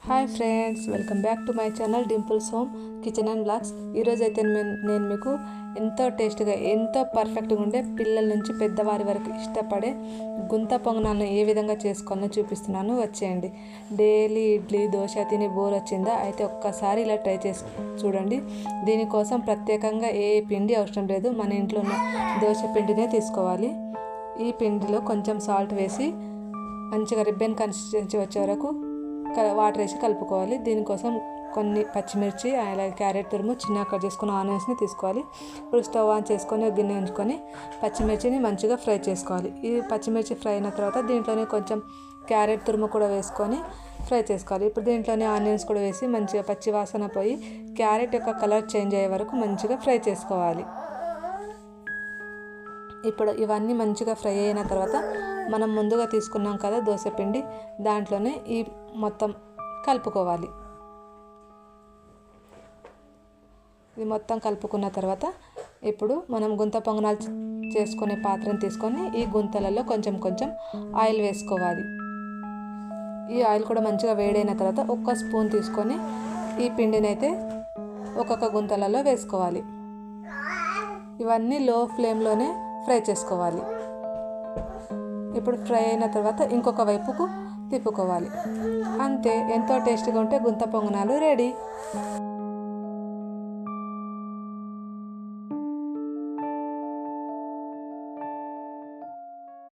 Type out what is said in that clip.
Hi friends, welcome back to my channel Dimple's home kitchen and blogs. ఈరోజు అయితే నేను మీకు ఎంతో టేస్ట్గా ఎంతో పర్ఫెక్ట్గా ఉండే పిల్లల నుంచి పెద్దవారి వరకు ఇష్టపడే గుంత పొంగనాలను ఏ విధంగా చేసుకోవాలో చూపిస్తున్నాను. వచ్చేయండి. డైలీ ఇడ్లీ దోశ తిని బోర్ వచ్చిందా? అయితే ఒక్కసారి ఇలా ట్రై చేసి చూడండి. దీనికోసం ప్రత్యేకంగా ఏ పిండి అవసరం లేదు. మన ఇంట్లో ఉన్న దోశ పిండినే తీసుకోవాలి. ఈ పిండిలో కొంచెం సాల్ట్ వేసి మంచిగా రిబ్బన్ కన్సిస్టెన్సీ వచ్చే వరకు వాటర్ వేసి కలుపుకోవాలి. దీనికోసం కొన్ని పచ్చిమిర్చి, అలాగే క్యారెట్ తురుము, చిన్న కట్ చేసుకున్న ఆనియన్స్ని తీసుకోవాలి. ఇప్పుడు స్టవ్ ఆన్ చేసుకొని ఒక గిన్నె ఉంచుకొని పచ్చిమిర్చిని మంచిగా ఫ్రై చేసుకోవాలి. ఈ పచ్చిమిర్చి ఫ్రై అయిన తర్వాత దీంట్లోనే కొంచెం క్యారెట్ తురుము కూడా వేసుకొని ఫ్రై చేసుకోవాలి. ఇప్పుడు దీంట్లోనే ఆనియన్స్ కూడా వేసి మంచిగా పచ్చి వాసన పోయి క్యారెట్ యొక్క కలర్ చేంజ్ అయ్యే వరకు మంచిగా ఫ్రై చేసుకోవాలి. ఇప్పుడు ఇవన్నీ మంచిగా ఫ్రై అయిన తర్వాత మనం ముందుగా తీసుకున్నాం కదా దోశపిండి, దాంట్లోనే ఈ మొత్తం కలుపుకోవాలి. ఇది మొత్తం కలుపుకున్న తర్వాత ఇప్పుడు మనం గుంత పొంగనాలు చేసుకునే పాత్రను తీసుకొని ఈ గుంతలలో కొంచెం కొంచెం ఆయిల్ వేసుకోవాలి. ఈ ఆయిల్ కూడా మంచిగా వేడైన తర్వాత ఒక్క స్పూన్ తీసుకొని ఈ పిండిని అయితే ఒక్కొక్క గుంతలలో వేసుకోవాలి. ఇవన్నీ లో ఫ్లేమ్లోనే ఫ్రై చేసుకోవాలి. ఇప్పుడు ఫ్రై అయిన తర్వాత ఇంకొక వైపుకు తిప్పుకోవాలి. అంతే, ఎంతో టేస్టీగా ఉంటే గుంత పొంగనాలు రెడీ.